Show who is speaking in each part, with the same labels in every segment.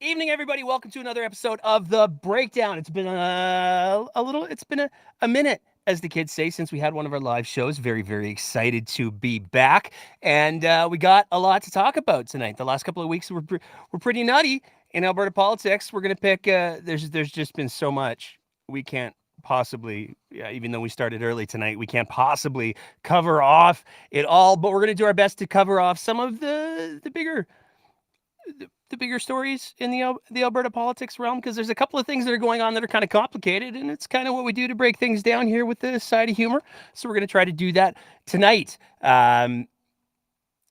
Speaker 1: Evening, everybody. Welcome to another episode of The Breakdown. It's been a minute, as the kids say, since we had one of our live shows. Very, very excited to be back. And we got a lot to talk about tonight. The last couple of weeks were pretty nutty in Alberta politics. We're going to pick, there's just been so much we can't possibly, yeah, even though we started early tonight, we can't possibly cover off it all. But we're going to do our best to cover off some of the bigger stories in the Alberta politics realm, because there's a couple of things that are going on that are kind of complicated, and it's kind of what we do to break things down here with the side of humor. So we're going to try to do that tonight.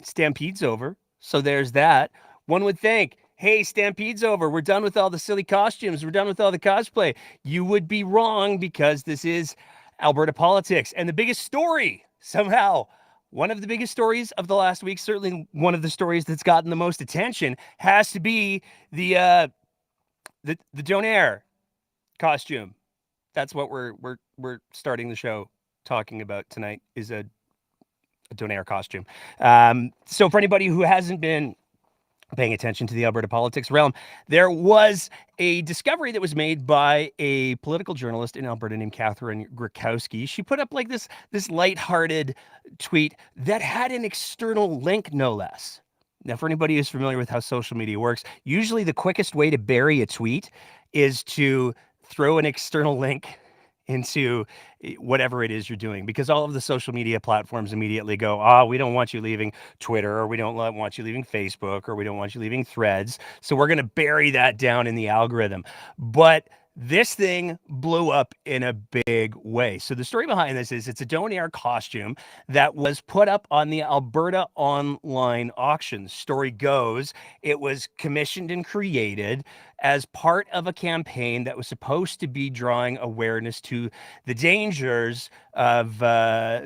Speaker 1: Stampede's over, so there's that. One would think, hey, Stampede's over. We're done with all the silly costumes. We're done with all the cosplay. You would be wrong, because this is Alberta politics. And the biggest story, somehow, one of the biggest stories of the last week, certainly one of the stories that's gotten the most attention, has to be the Donair costume. That's what we're starting the show talking about tonight, is a Donair costume. So for anybody who hasn't been paying attention to the Alberta politics realm, there was a discovery that was made by a political journalist in Alberta named Catherine Grakowski. She put up like this lighthearted tweet that had an external link, no less. Now, for anybody who's familiar with how social media works, usually the quickest way to bury a tweet is to throw an external link into whatever it is you're doing, because all of the social media platforms immediately go, we don't want you leaving Twitter, or we don't want you leaving Facebook, or we don't want you leaving Threads. So we're going to bury that down in the algorithm. But this thing blew up in a big way. So the story behind this is it's a Donair costume that was put up on the Alberta online auction. Story goes, it was commissioned and created as part of a campaign that was supposed to be drawing awareness to the dangers of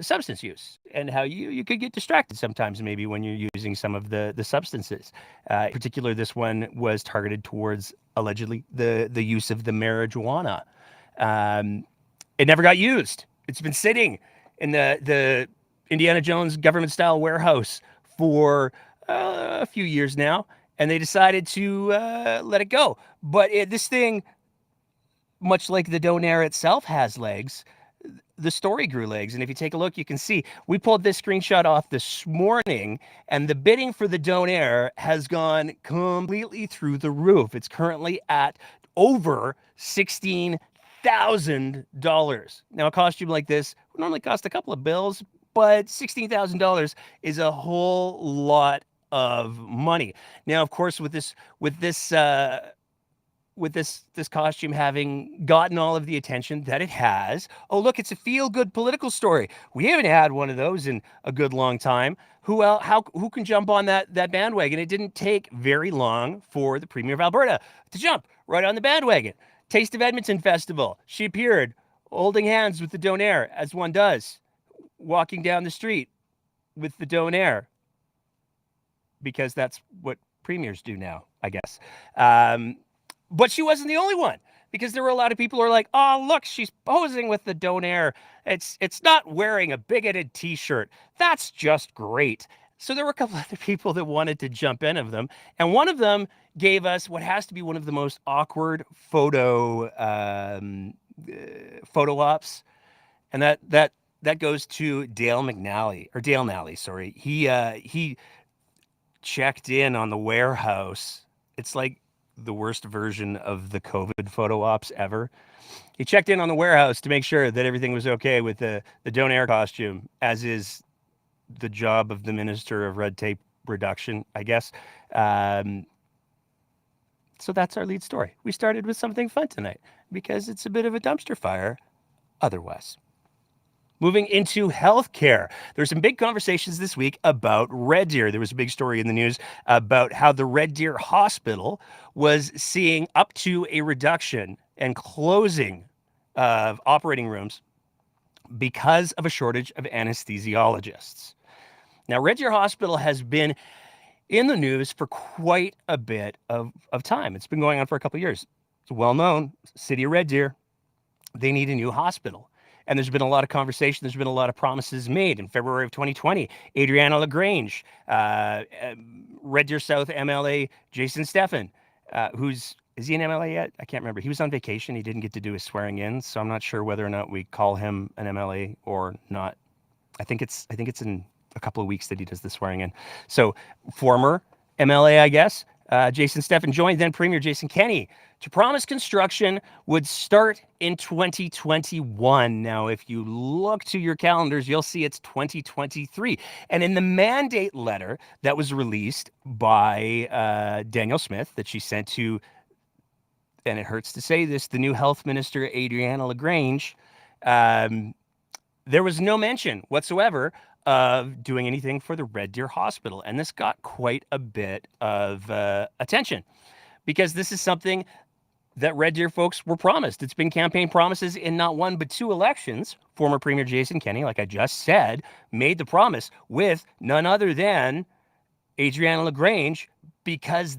Speaker 1: substance use, and how you could get distracted sometimes, maybe when you're using some of the substances. In particular, this one was targeted towards allegedly the use of the marijuana. It never got used. It's been sitting in the Indiana Jones government-style warehouse for a few years now, and they decided to let it go. But this thing, much like the Donair itself, has legs. The story grew legs, and if you take a look, you can see we pulled this screenshot off this morning, and the bidding for the Donair has gone completely through the roof. It's currently at over $16,000. Now, a costume like this would normally cost a couple of bills, but $16,000 is a whole lot of money. Now, of course, with this costume having gotten all of the attention that it has, oh look, it's a feel-good political story. We haven't had one of those in a good long time. Who can jump on that bandwagon? It didn't take very long for the Premier of Alberta to jump right on the bandwagon. Taste of Edmonton Festival. She appeared holding hands with the Donair, as one does, walking down the street with the Donair, because that's what premiers do now, I guess. But she wasn't the only one, because there were a lot of people who are like, oh, look, she's posing with the Donair. It's not wearing a bigoted T-shirt. That's just great. So there were a couple other people that wanted to jump in of them. And one of them gave us what has to be one of the most awkward photo ops. And that goes to Dale Nally, sorry. He checked in on the warehouse. It's like the worst version of the COVID photo ops ever. He checked in on the warehouse to make sure that everything was okay with the Donair costume, as is the job of the Minister of Red Tape Reduction, I guess. So that's our lead story. We started with something fun tonight, because it's a bit of a dumpster fire otherwise. Moving into healthcare, there's some big conversations this week about Red Deer. There was a big story in the news about how the Red Deer Hospital was seeing up to a reduction and closing of operating rooms because of a shortage of anesthesiologists. Now, Red Deer Hospital has been in the news for quite a bit of time. It's been going on for a couple of years. It's well known, City of Red Deer, they need a new hospital. And there's been a lot of conversation. There's been a lot of promises made. In February of 2020, Adriana LaGrange, Red Deer South MLA Jason Steffen, is he an MLA yet? I can't remember. He was on vacation. He didn't get to do his swearing in, so I'm not sure whether or not we call him an MLA or not. I think it's in a couple of weeks that he does the swearing in. So former MLA, I guess, Jason Steffen joined then Premier Jason Kenney to promise construction would start in 2021. Now, if you look to your calendars, you'll see it's 2023. And in the mandate letter that was released by Danielle Smith that she sent to, and it hurts to say this, the new health minister, Adriana LaGrange, there was no mention whatsoever of doing anything for the Red Deer Hospital. And this got quite a bit of attention because this is something that Red Deer folks were promised. It's been campaign promises in not one but two elections. Former Premier Jason Kenney, like I just said, made the promise with none other than Adriana LaGrange because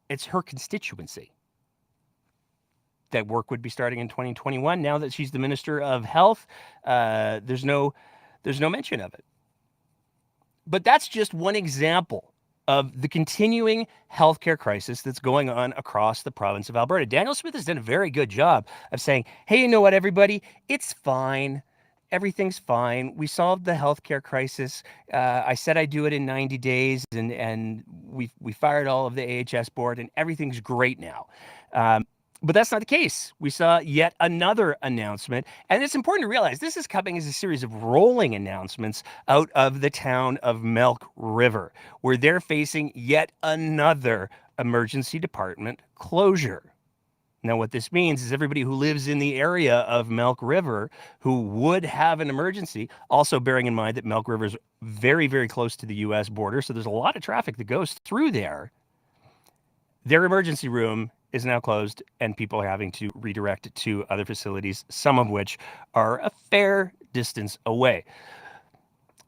Speaker 1: it's her constituency. That work would be starting in 2021. Now that she's the Minister of Health, there's no mention of it. But that's just one example of the continuing healthcare crisis that's going on across the province of Alberta. Danielle Smith has done a very good job of saying, hey, you know what, everybody? It's fine. Everything's fine. We solved the healthcare crisis. I said I'd do it in 90 days, and we fired all of the AHS board, and everything's great now. But that's not the case. We saw yet another announcement. And it's important to realize this is coming as a series of rolling announcements out of the town of Milk River, where they're facing yet another emergency department closure. Now, what this means is everybody who lives in the area of Milk River who would have an emergency, also bearing in mind that Milk River is very, very close to the U.S. border, so there's a lot of traffic that goes through there. Their emergency room is now closed, and people are having to redirect it to other facilities, some of which are a fair distance away.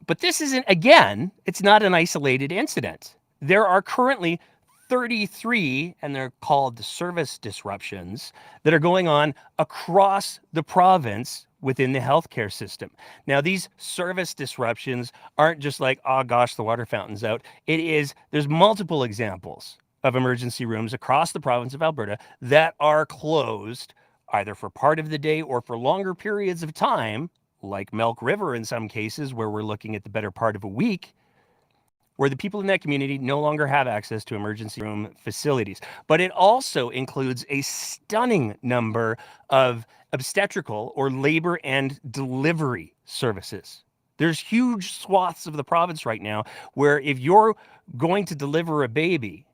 Speaker 1: But this isn't, again, it's not an isolated incident. There are currently 33, and they're called service disruptions, that are going on across the province within the healthcare system. Now, these service disruptions aren't just like, oh gosh, the water fountain's out. There's multiple examples of emergency rooms across the province of Alberta that are closed either for part of the day or for longer periods of time, like Milk River in some cases, where we're looking at the better part of a week, where the people in that community no longer have access to emergency room facilities. But it also includes a stunning number of obstetrical or labor and delivery services. There's huge swaths of the province right now where if you're going to deliver a baby,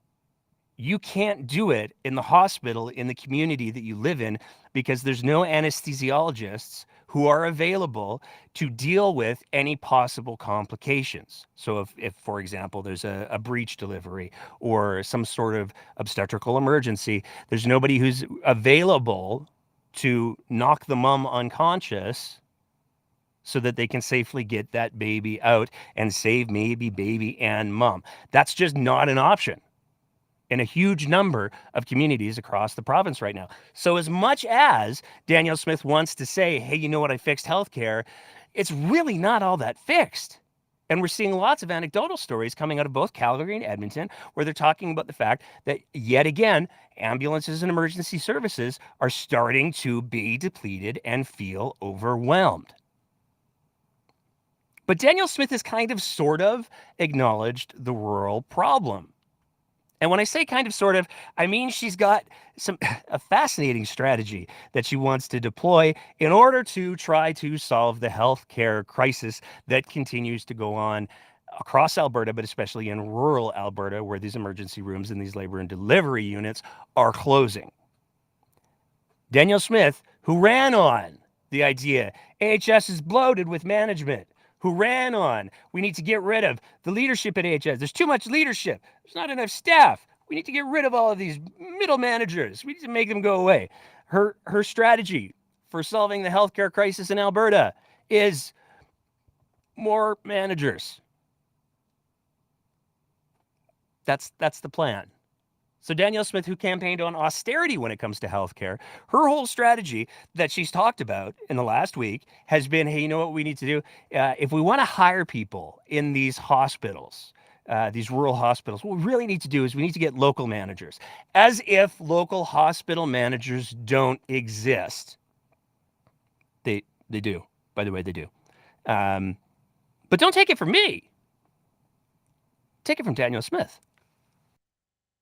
Speaker 1: you can't do it in the hospital in the community that you live in because there's no anesthesiologists who are available to deal with any possible complications. So if for example, there's a breech delivery or some sort of obstetrical emergency, there's nobody who's available to knock the mom unconscious so that they can safely get that baby out and save maybe baby and mom. That's just not an option in a huge number of communities across the province right now. So as much as Danielle Smith wants to say, hey, you know what, I fixed healthcare, it's really not all that fixed. And we're seeing lots of anecdotal stories coming out of both Calgary and Edmonton where they're talking about the fact that, yet again, ambulances and emergency services are starting to be depleted and feel overwhelmed. But Danielle Smith has kind of sort of acknowledged the rural problem. And when I say kind of sort of, I mean she's got a fascinating strategy that she wants to deploy in order to try to solve the healthcare crisis that continues to go on across Alberta, but especially in rural Alberta, where these emergency rooms and these labor and delivery units are closing. Danielle Smith, who ran on the idea AHS is bloated with management, who ran on we need to get rid of the leadership at AHS. There's too much leadership. There's not enough staff. We need to get rid of all of these middle managers. We need to make them go away. Her strategy for solving the healthcare crisis in Alberta is more managers. That's the plan. So Danielle Smith, who campaigned on austerity when it comes to healthcare, her whole strategy that she's talked about in the last week has been, hey, you know what we need to do? If we want to hire people in these hospitals, these rural hospitals. What we really need to do is we need to get local managers, as if local hospital managers don't exist. They do. By the way, they do. But don't take it from me. Take it from Danielle Smith.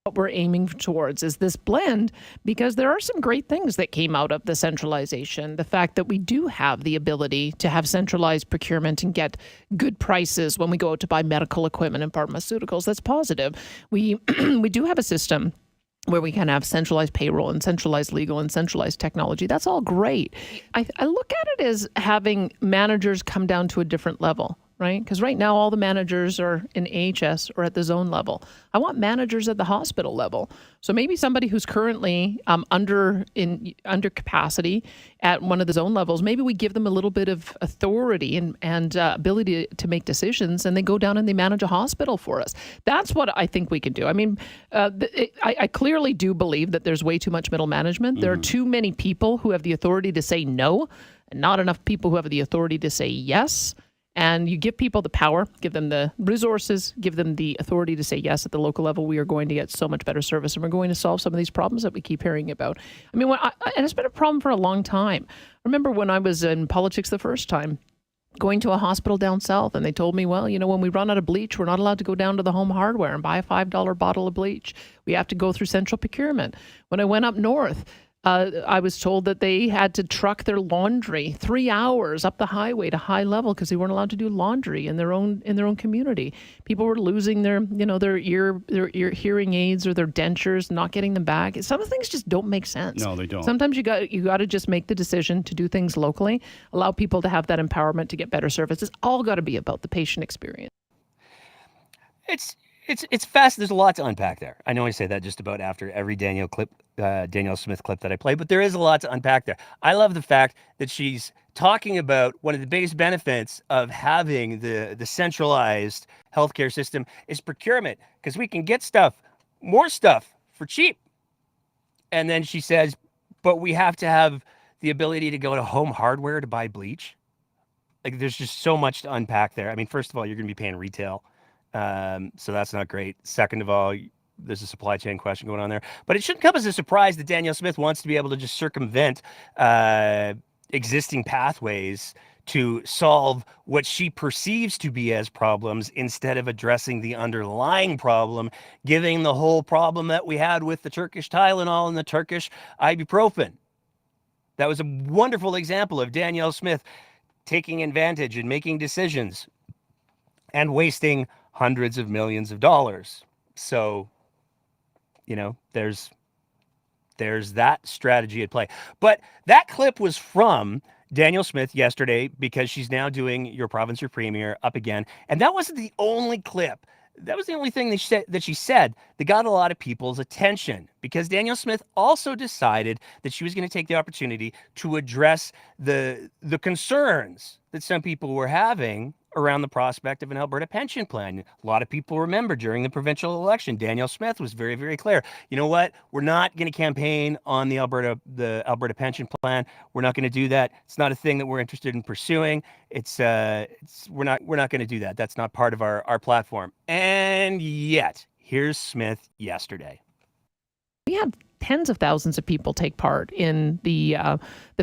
Speaker 2: What we're aiming towards is this blend, because there are some great things that came out of the centralization. The fact that we do have the ability to have centralized procurement and get good prices when we go out to buy medical equipment and pharmaceuticals, that's positive. We do have a system where we can have centralized payroll and centralized legal and centralized technology. That's all great. I look at it as having managers come down to a different level, right? Because right now all the managers are in AHS or at the zone level. I want managers at the hospital level. So maybe somebody who's currently under capacity at one of the zone levels, maybe we give them a little bit of authority and ability to make decisions, and they go down and they manage a hospital for us. That's what I think we can do. I mean, I clearly do believe that there's way too much middle management. There are too many people who have the authority to say no, and not enough people who have the authority to say yes. And you give people the power, give them the resources, give them the authority to say yes at the local level. We are going to get so much better service, and we're going to solve some of these problems that we keep hearing about. I mean, and it's been a problem for a long time. I remember when I was in politics the first time, going to a hospital down south, and they told me, well, when we run out of bleach, we're not allowed to go down to the Home Hardware and buy a $5 bottle of bleach. We have to go through central procurement. When I went up north, I was told that they had to truck their laundry 3 hours up the highway to high level because they weren't allowed to do laundry in their own community. People were losing their ear hearing aids or their dentures, not getting them back. Some of the things just don't make sense.
Speaker 3: No, they don't.
Speaker 2: Sometimes you got to just make the decision to do things locally, allow people to have that empowerment to get better service. It's all got to be about the patient experience.
Speaker 1: It's fast. There's a lot to unpack there. I know I say that just about after every Danielle Smith clip that I play, but there is a lot to unpack there. I love the fact that she's talking about one of the biggest benefits of having the centralized healthcare system is procurement, because we can get more stuff for cheap. And then she says, but we have to have the ability to go to Home Hardware to buy bleach. Like, there's just so much to unpack there. I mean, first of all, you're going to be paying retail. So that's not great. Second of all, there's a supply chain question going on there. But it shouldn't come as a surprise that Danielle Smith wants to be able to just circumvent existing pathways to solve what she perceives to be as problems instead of addressing the underlying problem, giving the whole problem that we had with the Turkish Tylenol and the Turkish ibuprofen. That was a wonderful example of Danielle Smith taking advantage and making decisions and wasting hundreds of millions of dollars. So, there's that strategy at play. But that clip was from Danielle Smith yesterday, because she's now doing Your Province, Your Premier up again. And that wasn't the only clip. That was the only thing that she said that got a lot of people's attention, because Danielle Smith also decided that she was going to take the opportunity to address the concerns that some people were having around the prospect of an Alberta pension plan. A lot of people remember during the provincial election, Danielle Smith was very, very clear. You know what? We're not going to campaign on the Alberta pension plan. We're not going to do that. It's not a thing that we're interested in pursuing. We're not going to do that. That's not part of our platform. And yet, here's Smith yesterday.
Speaker 2: We had tens of thousands of people take part in the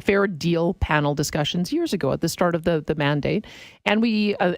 Speaker 2: Fair Deal panel discussions years ago at the start of the mandate. And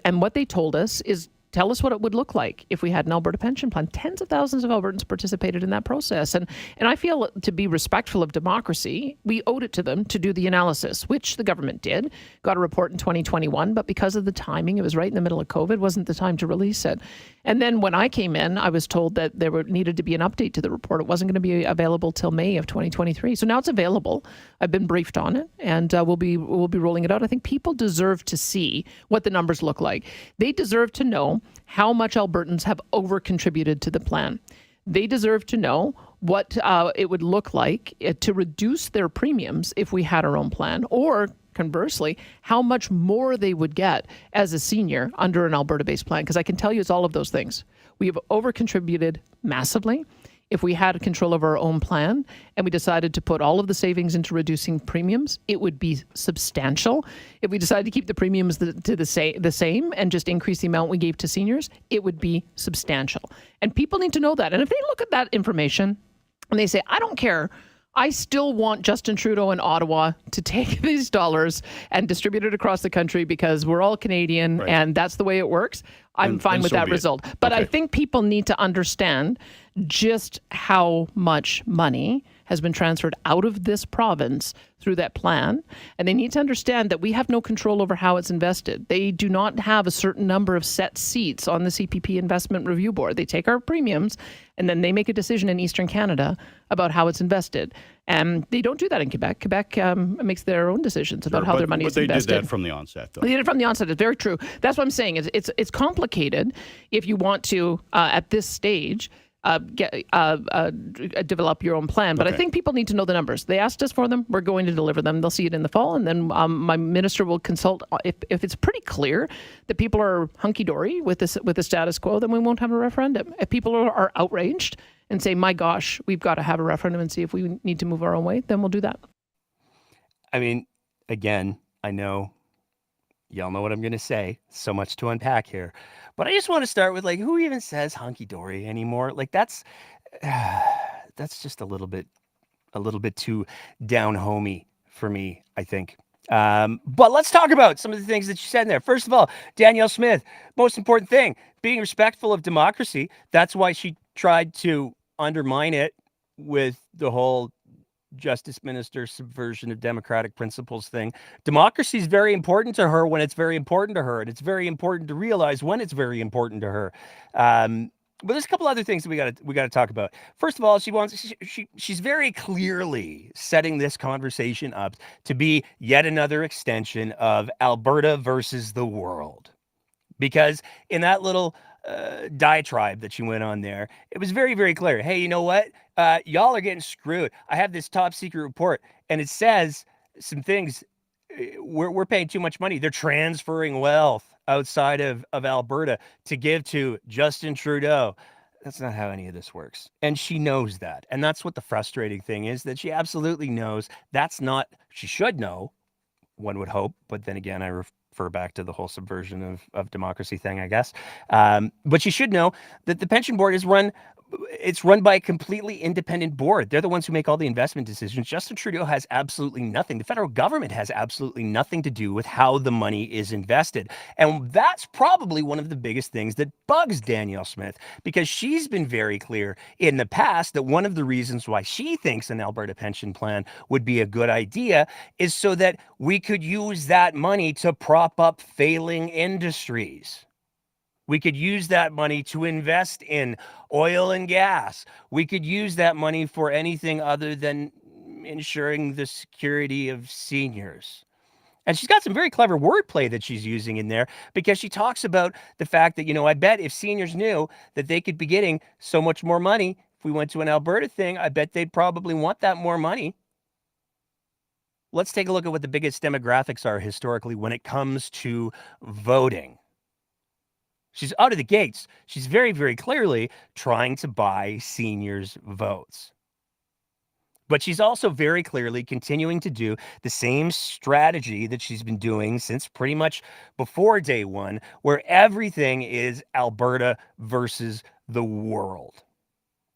Speaker 2: and what they told us is, tell us what it would look like if we had an Alberta pension plan. Tens of thousands of Albertans participated in that process. And I feel, to be respectful of democracy, we owed it to them to do the analysis, which the government did. Got a report in 2021, but because of the timing, it was right in the middle of COVID, wasn't the time to release it. And then when I came in, I was told that needed to be an update to the report. It wasn't going to be available till May of 2023. So now it's available. I've been briefed on it, and we'll be rolling it out. I think people deserve to see what the numbers look like. They deserve to know how much Albertans have over-contributed to the plan. They deserve to know what it would look like to reduce their premiums if we had our own plan, or conversely, how much more they would get as a senior under an Alberta-based plan. Because I can tell you it's all of those things. We have over-contributed massively. if we had control of our own plan and we decided to put all of the savings into reducing premiums, it would be substantial. If we decided to keep the premiums to the same and just increase the amount we gave to seniors, it would be substantial. And people need to know that. And if they look at that information and they say, I don't care, I still want Justin Trudeau in Ottawa to take these dollars and distribute it across the country because we're all Canadian and that's the way it works, I'm fine with that result. But I think people need to understand just how much money has been transferred out of this province through that plan. And they need to understand that we have no control over how it's invested. They do not have a certain number of set seats on the CPP Investment Review Board. They take our premiums and then they make a decision in Eastern Canada about how it's invested. And they don't do that in Quebec. Quebec makes their own decisions about how their money is invested.
Speaker 3: But they did that from the onset, though.
Speaker 2: They did it from the onset. It's very true. That's what I'm saying. It's complicated if you want to, at this stage, develop your own plan. But I think people need to know the numbers. They asked us for them. We're going to deliver them. They'll see it in the fall. And then my minister will consult. If it's pretty clear that people are hunky-dory with the status quo, then we won't have a referendum. If people are outraged and say, my gosh, we've got to have a referendum and see if we need to move our own way, then we'll do that.
Speaker 1: I mean, again, I know y'all know what I'm going to say. So much to unpack here. But I just want to start with, like, who even says hunky-dory anymore? Like, that's just a little bit too down-homey for me, I think. But let's talk about some of the things that you said in there. First of all, Danielle Smith, most important thing, being respectful of democracy. That's why she tried to undermine it with the whole Justice Minister subversion of democratic principles thing. Democracy is very important to her when it's very important to her, and it's very important to realize when it's very important to her. But there's a couple other things that we got to talk about. First of all, she's very clearly setting this conversation up to be yet another extension of Alberta versus the world, because in that little diatribe that she went on there, it was very, very clear. Hey, you know what? Y'all are getting screwed. I have this top secret report, and it says some things. We're paying too much money. They're transferring wealth outside of Alberta to give to Justin Trudeau. That's not how any of this works. And she knows that. And that's what the frustrating thing is, that she absolutely knows that's not, she should know, one would hope. But then again, I refer back to the whole subversion of democracy thing, I guess. But she should know that the pension board is run by a completely independent board. They're the ones who make all the investment decisions. Justin Trudeau has absolutely nothing. The federal government has absolutely nothing to do with how the money is invested. And that's probably one of the biggest things that bugs Danielle Smith, because she's been very clear in the past that one of the reasons why she thinks an Alberta pension plan would be a good idea is so that we could use that money to prop up failing industries. We could use that money to invest in oil and gas. We could use that money for anything other than ensuring the security of seniors. And she's got some very clever wordplay that she's using in there, because she talks about the fact that, I bet if seniors knew that they could be getting so much more money if we went to an Alberta thing, I bet they'd probably want that more money. Let's take a look at what the biggest demographics are historically when it comes to voting. She's out of the gates. She's very, very clearly trying to buy seniors' votes. But she's also very clearly continuing to do the same strategy that she's been doing since pretty much before day one, where everything is Alberta versus the world.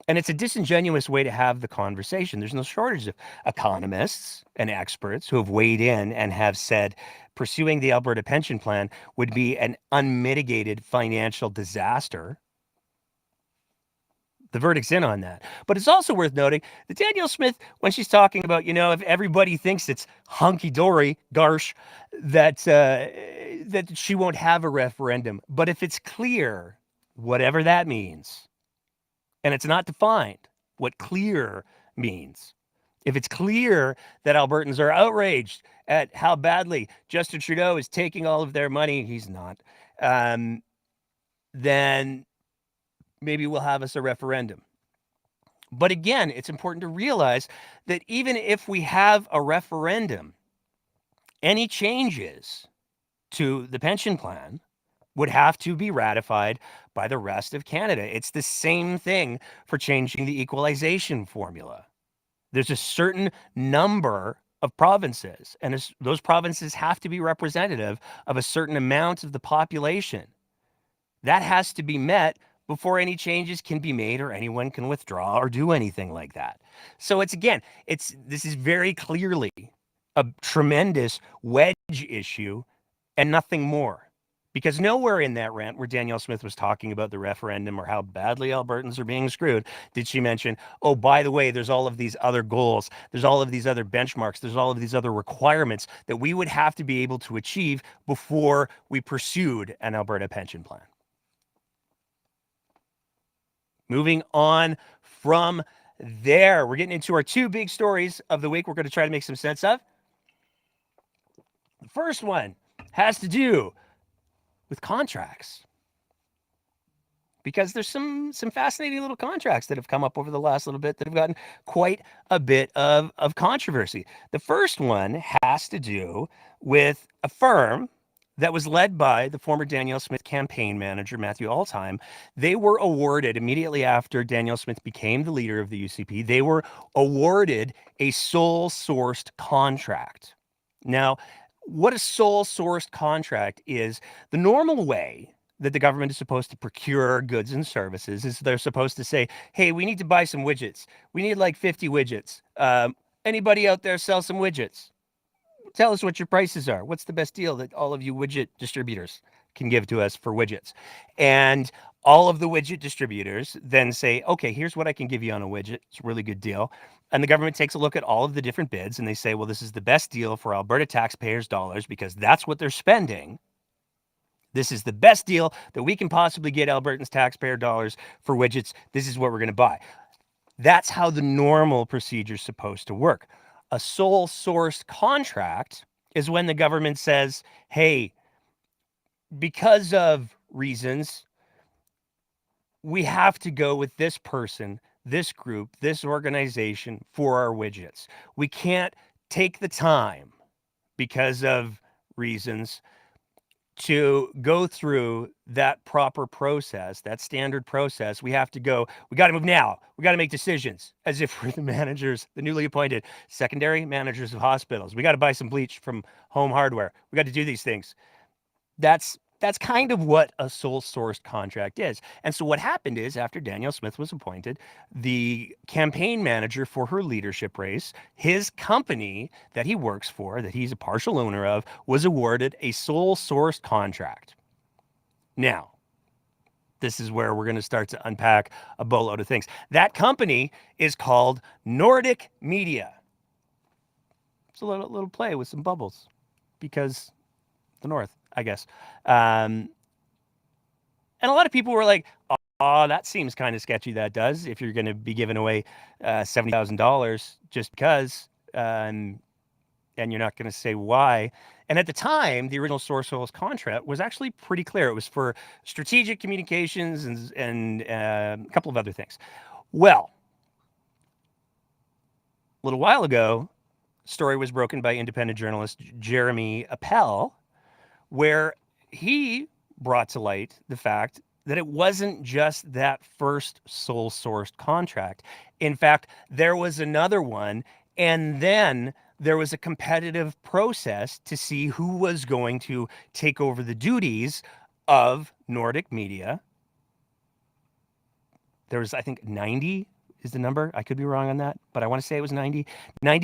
Speaker 1: And it's a disingenuous way to have the conversation. There's no shortage of economists and experts who have weighed in and have said pursuing the Alberta pension plan would be an unmitigated financial disaster. The verdict's in on that. But it's also worth noting that Danielle Smith, when she's talking about, if everybody thinks it's hunky-dory, garsh, that she won't have a referendum. But if it's clear, whatever that means, and it's not defined what clear means. If it's clear that Albertans are outraged at how badly Justin Trudeau is taking all of their money, he's not, then maybe we'll have us a referendum. But again, it's important to realize that even if we have a referendum, any changes to the pension plan would have to be ratified by the rest of Canada. It's the same thing for changing the equalization formula. There's a certain number of provinces, and those provinces have to be representative of a certain amount of the population. That has to be met before any changes can be made or anyone can withdraw or do anything like that. So this is very clearly a tremendous wedge issue and nothing more. Because nowhere in that rant where Danielle Smith was talking about the referendum or how badly Albertans are being screwed did she mention, oh, by the way, there's all of these other goals, there's all of these other benchmarks, there's all of these other requirements that we would have to be able to achieve before we pursued an Alberta pension plan. Moving on from there, we're getting into our two big stories of the week we're going to try to make some sense of. The first one has to do with contracts, because there's some fascinating little contracts that have come up over the last little bit that have gotten quite a bit of controversy. The first one has to do with a firm that was led by the former Danielle Smith campaign manager, Matthew Altheim. They were awarded, immediately after Danielle Smith became the leader of the UCP, they were awarded a sole-sourced contract. Now, what a sole-sourced contract is, the normal way that the government is supposed to procure goods and services is they're supposed to say, hey, we need to buy some widgets. We need like 50 widgets. Anybody out there sell some widgets? Tell us what your prices are. What's the best deal that all of you widget distributors can give to us for widgets? And all of the widget distributors then say, okay, here's what I can give you on a widget. It's a really good deal. And the government takes a look at all of the different bids and they say, well, this is the best deal for Alberta taxpayers' dollars because that's what they're spending. This is the best deal that we can possibly get Albertans' taxpayer dollars for widgets. This is what we're going to buy. That's how the normal procedure is supposed to work. A sole sourced contract is when the government says, hey, because of reasons, we have to go with this person, this group, this organization for our widgets. We can't take the time because of reasons to go through that proper process, that standard process. We got to move now. We got to make decisions as if we're the managers, the newly appointed secondary managers of hospitals. We got to buy some bleach from Home Hardware. We got to do these things. That's kind of what a sole sourced contract is. And so what happened is, after Danielle Smith was appointed, the campaign manager for her leadership race, his company that he works for, that he's a partial owner of, was awarded a sole sourced contract. Now, this is where we're going to start to unpack a boatload of things. That company is called Nordic Media. It's a little play with some bubbles, because the North, I guess. And a lot of people were like, oh, that seems kind of sketchy, that does, if you're going to be giving away $70,000 just because, and you're not going to say why. And at the time, the original source contract was actually pretty clear. It was for strategic communications and a couple of other things. Well, a little while ago, a story was broken by independent journalist Jeremy Appel, where he brought to light the fact that it wasn't just that first sole sourced contract. In fact, there was another one, and then there was a competitive process to see who was going to take over the duties of Nordic Media. There was, I think, 90 is the number. I could be wrong on that, but I want to say it was 90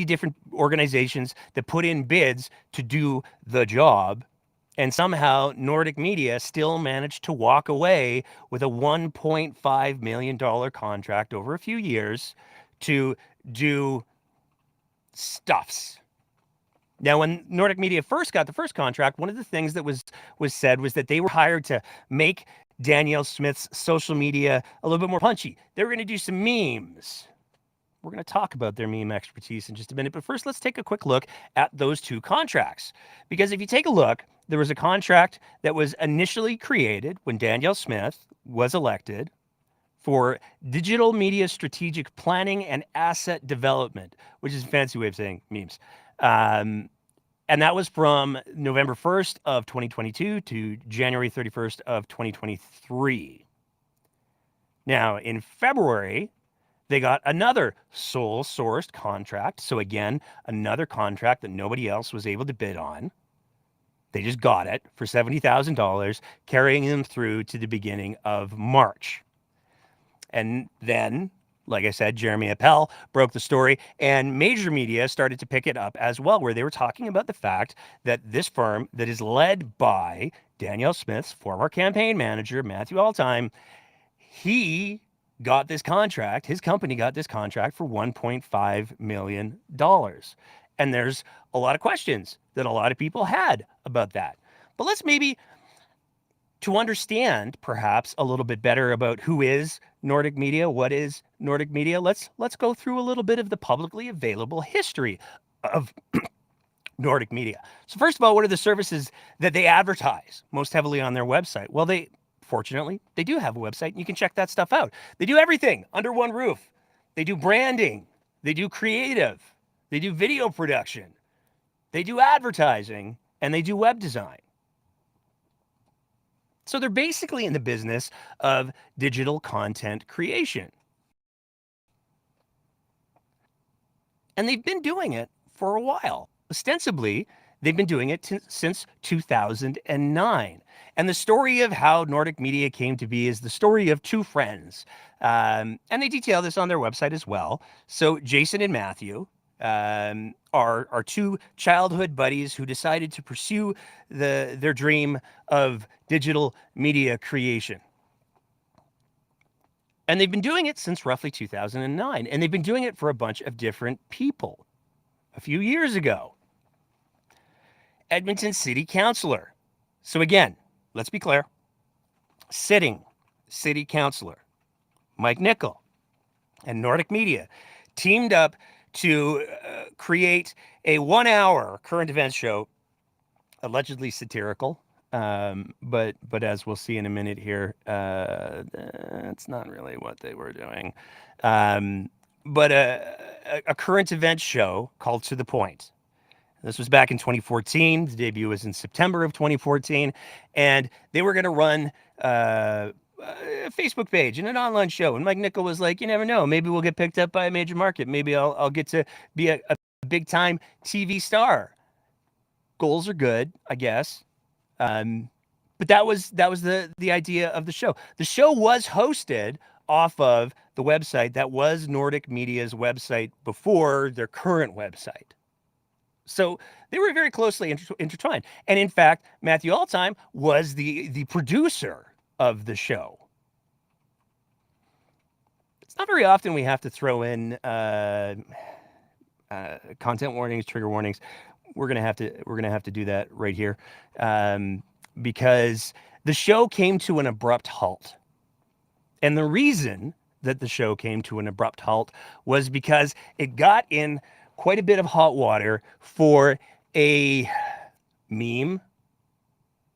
Speaker 1: different organizations that put in bids to do the job. And somehow Nordic Media still managed to walk away with a $1.5 million contract over a few years to do stuffs. Now, when Nordic Media first got the first contract, one of the things that was said was that they were hired to make Danielle Smith's social media a little bit more punchy. They were going to do some memes. We're going to talk about their meme expertise in just a minute. But first, let's take a quick look at those two contracts. Because if you take a look, there was a contract that was initially created when Danielle Smith was elected for digital media strategic planning and asset development, which is a fancy way of saying memes. And that was from November 1st of 2022 to January 31st of 2023. Now, in February, they got another sole sourced contract. So, again, another contract that nobody else was able to bid on. They just got it for $70,000, carrying them through to the beginning of March. And then, like I said, Jeremy Appel broke the story, and major media started to pick it up as well, where they were talking about the fact that this firm that is led by Danielle Smith's former campaign manager, Matthew Altime, he got this contract, his company got this contract for $1.5 million. And there's a lot of questions that a lot of people had about that. But let's maybe, to understand perhaps a little bit better about who is Nordic Media, what is Nordic Media, let's go through a little bit of the publicly available history of Nordic Media. So first of all, what are the services that they advertise most heavily on their website? Well, fortunately, they do have a website, and you can check that stuff out. They do everything under one roof. They do branding, they do creative, they do video production, they do advertising, and they do web design. So they're basically in the business of digital content creation. And they've been doing it for a while. Ostensibly, they've been doing it since 2009. And the story of how Nordic Media came to be is the story of two friends. And they detail this on their website as well. So Jason and Matthew are two childhood buddies who decided to pursue their dream of digital media creation. And they've been doing it since roughly 2009. And they've been doing it for a bunch of different people. A few years ago, Edmonton City Councillor. So again, let's be clear. Sitting City Councillor Mike Nickel and Nordic Media teamed up to create a 1-hour current events show, allegedly satirical. But as we'll see in a minute here, that's not really what they were doing. But a current events show called To the Point. This was back in 2014. The debut was in September of 2014. And they were going to run a Facebook page and an online show. And Mike Nickel was like, you never know. Maybe we'll get picked up by a major market. Maybe I'll get to be a big-time TV star. Goals are good, I guess. But that was the idea of the show. The show was hosted off of the website that was Nordic Media's website before their current website. So they were very closely intertwined. And in fact, Matthew Altime was the producer of the show. It's not very often we have to throw in content warnings, trigger warnings. We're gonna have to do that right here, because the show came to an abrupt halt. And the reason that the show came to an abrupt halt was because it got in quite a bit of hot water for a meme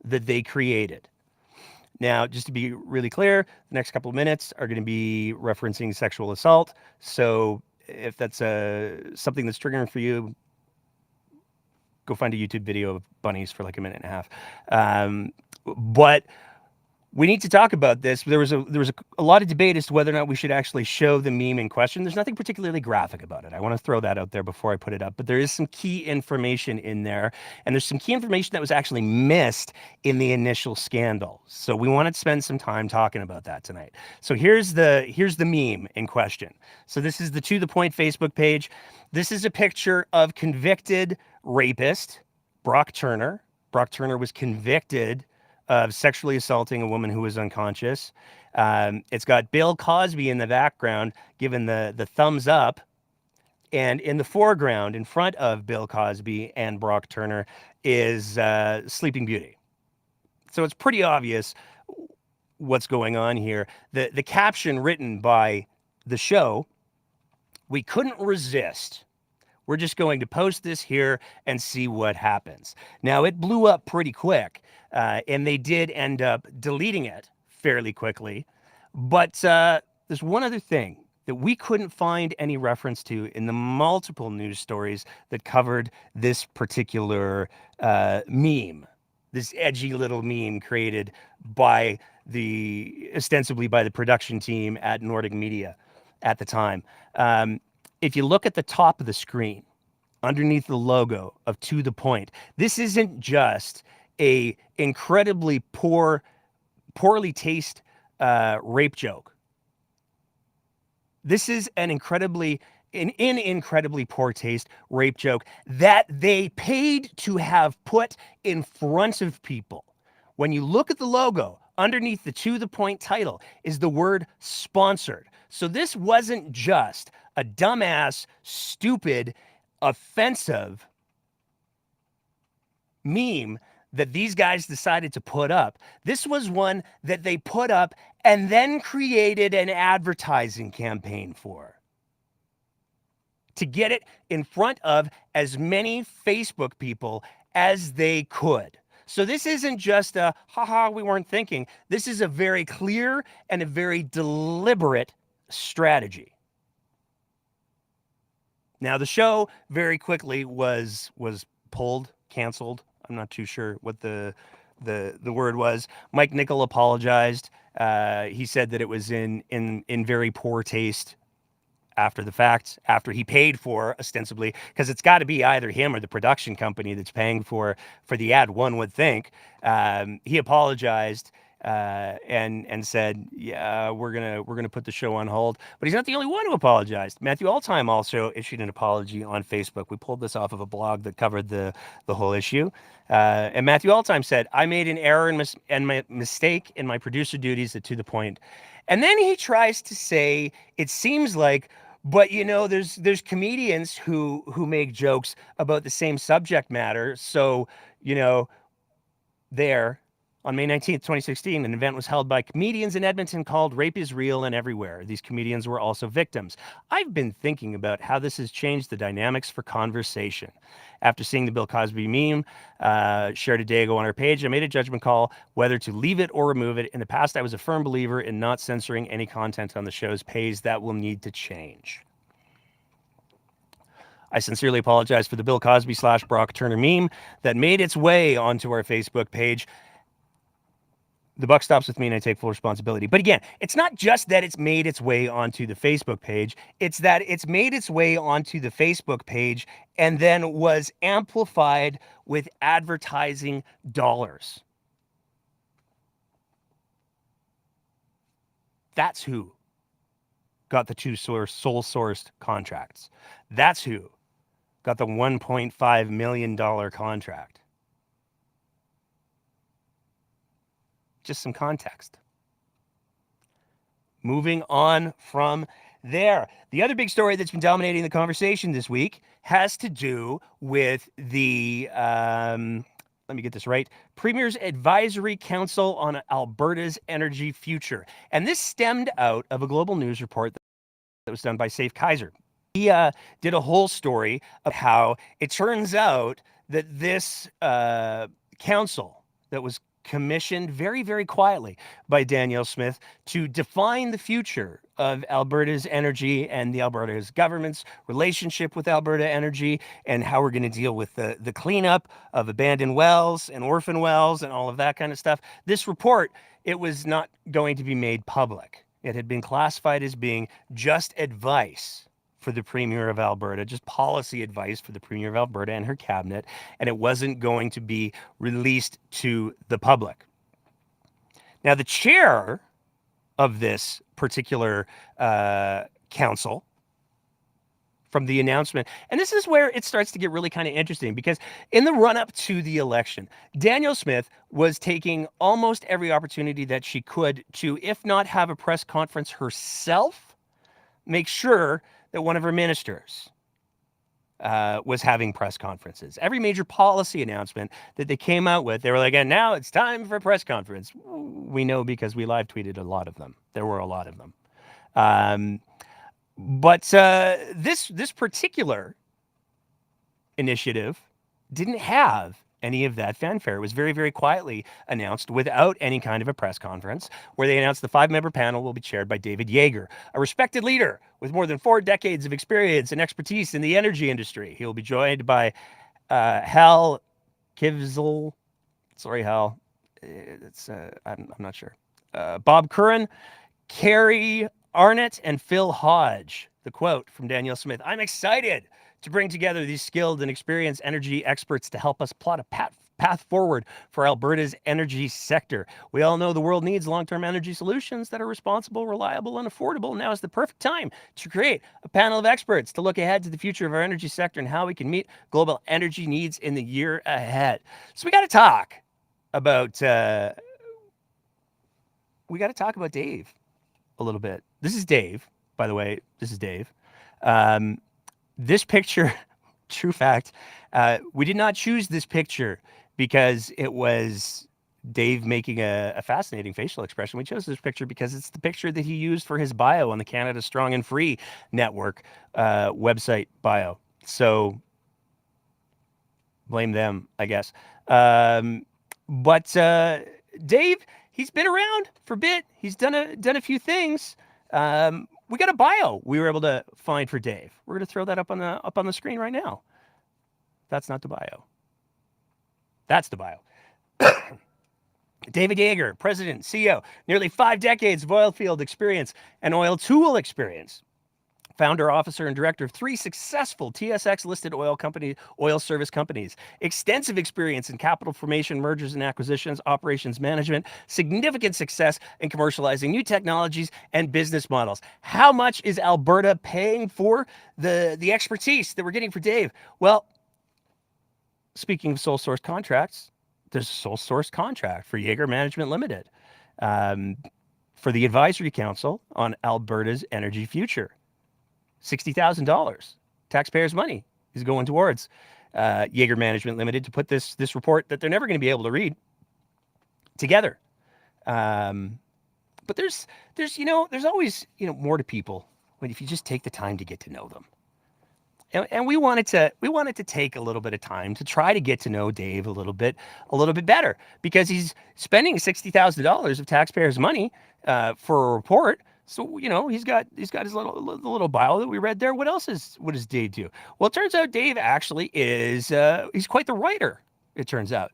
Speaker 1: that they created. Now, just to be really clear, the next couple of minutes are going to be referencing sexual assault. So if that's something that's triggering for you, go find a YouTube video of bunnies for like a minute and a half. But we need to talk about this. There was a lot of debate as to whether or not we should actually show the meme in question. There's nothing particularly graphic about it. I want to throw that out there before I put it up. But there is some key information in there. And there's some key information that was actually missed in the initial scandal. So we want to spend some time talking about that tonight. So here's the meme in question. So this is the To The Point Facebook page. This is a picture of convicted rapist Brock Turner. Brock Turner was convicted of sexually assaulting a woman who was unconscious. It's got Bill Cosby in the background, giving the thumbs up. And in the foreground, in front of Bill Cosby and Brock Turner, is Sleeping Beauty. So it's pretty obvious what's going on here. The caption written by the show, "We couldn't resist. We're just going to post this here and see what happens." Now, it blew up pretty quick, and they did end up deleting it fairly quickly. But there's one other thing that we couldn't find any reference to in the multiple news stories that covered this particular meme. this edgy little meme created by ostensibly by the production team at Nordic Media at the time. If you look at the top of the screen, underneath the logo of To the Point, this isn't just a incredibly poorly taste rape joke. This is an incredibly poor taste rape joke that they paid to have put in front of people. When you look at the logo, underneath the To the Point title is the word sponsored. So this wasn't just a dumbass, stupid, offensive meme that these guys decided to put up. This was one that they put up and then created an advertising campaign for, to get it in front of as many Facebook people as they could. So this isn't just a, haha, we weren't thinking. This is a very clear and a very deliberate strategy. Now, the show very quickly was pulled, canceled. I'm not too sure what the word was. Mike Nichol apologized. He said that it was in very poor taste after the fact, after he paid for, ostensibly, because it's got to be either him or the production company that's paying for the ad, one would think. He apologized and said, yeah, we're gonna put the show on hold. But he's not the only one who apologized. Matthew Alltime also issued an apology on Facebook. We pulled this off of a blog that covered the whole issue. And Matthew Alltime said, I made an error and my mistake in my producer duties at To the Point. And then he tries to say, it seems like, but there's comedians who make jokes about the same subject matter. So, there on May 19th, 2016, an event was held by comedians in Edmonton called Rape is Real and Everywhere. These comedians were also victims. I've been thinking about how this has changed the dynamics for conversation. After seeing the Bill Cosby meme shared a day ago on our page, I made a judgment call whether to leave it or remove it. In the past, I was a firm believer in not censoring any content on the show's page. That will need to change. I sincerely apologize for the Bill Cosby / Brock Turner meme that made its way onto our Facebook page. The buck stops with me and I take full responsibility. But again, it's not just that it's made its way onto the Facebook page. It's that it's made its way onto the Facebook page and then was amplified with advertising dollars. That's who got the two sole-sourced contracts. That's who got the $1.5 million contract. Just some context. Moving on from there. The other big story that's been dominating the conversation this week has to do with the, let me get this right, Premier's Advisory Council on Alberta's Energy Future. And this stemmed out of a Global News report that was done by Safe Kaiser. He did a whole story of how it turns out that this council that was commissioned very, very quietly by Danielle Smith to define the future of Alberta's energy and the Alberta's government's relationship with Alberta Energy and how we're going to deal with the cleanup of abandoned wells and orphan wells and all of that kind of stuff. This report, it was not going to be made public. It had been classified as being just advice for the Premier of Alberta, just policy advice for the Premier of Alberta and her cabinet, and it wasn't going to be released to the public. Now, the chair of this particular council, from the announcement, and this is where it starts to get really kind of interesting, because in the run-up to the election, Danielle Smith was taking almost every opportunity that she could to, if not have a press conference herself, make sure that one of her ministers was having press conferences. Every major policy announcement that they came out with, they were like, and now it's time for a press conference. We know because we live tweeted a lot of them. There were a lot of them. But this particular initiative didn't have any of that fanfare. It was very, very quietly announced without any kind of a press conference, where they announced the 5-member panel will be chaired by David Yeager, a respected leader with more than 4 decades of experience and expertise in the energy industry. He will be joined by Hal Kivzel, Sorry, Hal. It's I'm not sure. Bob Curran, Carrie Arnott, and Phil Hodge. The quote from Danielle Smith: "I'm excited to bring together these skilled and experienced energy experts to help us plot a path forward for Alberta's energy sector. We all know the world needs long-term energy solutions that are responsible, reliable, and affordable. Now is the perfect time to create a panel of experts to look ahead to the future of our energy sector and how we can meet global energy needs in the year ahead." So we got to talk about Dave a little bit. This is Dave, by the way. This is Dave. This picture, true fact, we did not choose this picture because it was Dave making a fascinating facial expression. We chose this picture because it's the picture that he used for his bio on the Canada Strong and Free Network website bio. So blame them, I guess. But Dave, he's been around for a bit. He's done a few things. We got a bio we were able to find for Dave. We're going to throw that up on the screen right now. That's not the bio. That's the bio. David Yeager, President, CEO, nearly 5 decades of oil field experience and oil tool experience. Founder, officer, and director of 3 successful TSX-listed oil service companies. Extensive experience in capital formation, mergers and acquisitions, operations management, significant success in commercializing new technologies and business models. How much is Alberta paying for the expertise that we're getting for Dave? Well, speaking of sole source contracts, there's a sole source contract for Yeager Management Limited for the Advisory Council on Alberta's energy future. $60,000 taxpayers' money is going towards Yeager Management Limited to put this report that they're never going to be able to read together. But there's always more to people if you just take the time to get to know them. And we wanted to take a little bit of time to try to get to know Dave a little bit better, because he's spending $60,000 of taxpayers' money for a report. So he's got his little bio that we read there. What does Dave do? Well, it turns out Dave actually is he's quite the writer. It turns out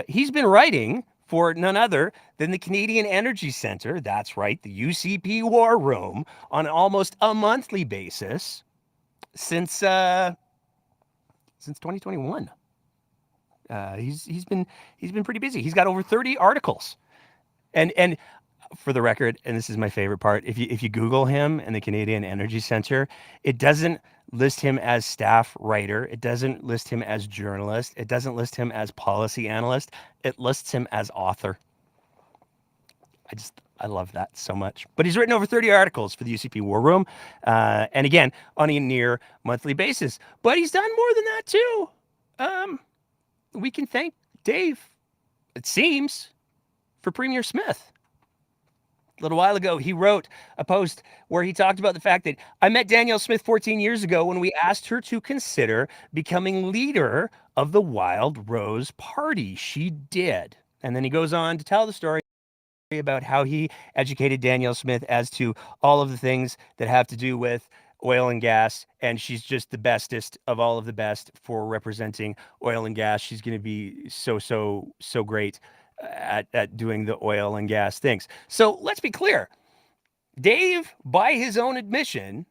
Speaker 1: he's been writing for none other than the Canadian Energy Centre. That's right, the UCP War Room, on almost a monthly basis since 2021. He's been pretty busy. He's got over 30 articles, and for the record, and this is my favorite part, if you Google him and the Canadian Energy Centre, it doesn't list him as staff writer. It doesn't list him as journalist. It doesn't list him as policy analyst. It lists him as author. I love that so much. But he's written over 30 articles for the UCP War Room, and again, on a near monthly basis. But he's done more than that too. We can thank Dave, it seems, for Premier Smith. A little while ago, he wrote a post where he talked about the fact that I met Danielle Smith 14 years ago when we asked her to consider becoming leader of the Wild Rose Party. She did. And then he goes on to tell the story about how he educated Danielle Smith as to all of the things that have to do with oil and gas, and she's just the bestest of all of the best for representing oil and gas. She's going to be so great at doing the oil and gas things. So let's be clear. Dave, by his own admission,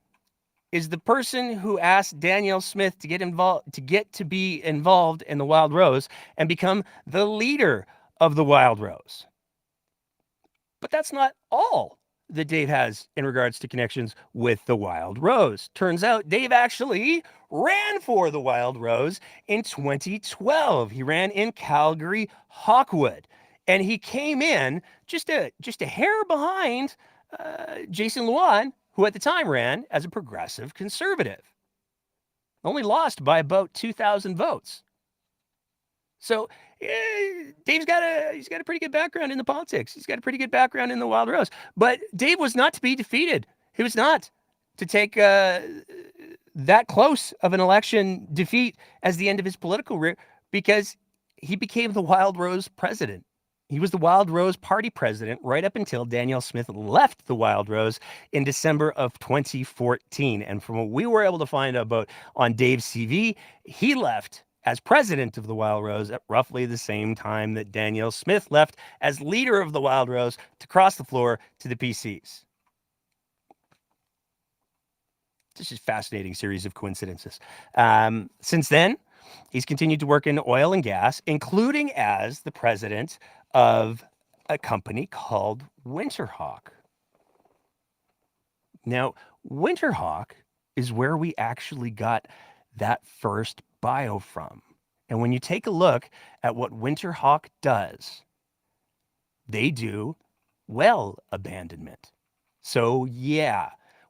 Speaker 1: is the person who asked Danielle Smith to be involved in the Wild Rose and become the leader of the Wild Rose. But that's not all that Dave has in regards to connections with the Wild Rose. Turns out Dave actually ran for the Wild Rose in 2012. He ran in Calgary Hawkwood, and he came in just a hair behind Jason Luan, who at the time ran as a progressive conservative. Only lost by about 2,000 votes. So Dave's got a pretty good background in the politics. He's got a pretty good background in the Wild Rose. But Dave was not to be defeated. He was not to take that close of an election defeat as the end of his political career, because he became the Wild Rose president. He was the Wild Rose Party president right up until Danielle Smith left the Wild Rose in December of 2014. And from what we were able to find out about on Dave's CV, he left as president of the Wild Rose at roughly the same time that Danielle Smith left as leader of the Wild Rose to cross the floor to the PCs. This is a fascinating series of coincidences. Since then, he's continued to work in oil and gas, including as the president of a company called Winterhawk. Now, Winterhawk is where we actually got that first bio from. And when you take a look at what Winterhawk does, they do well abandonment. So, yeah,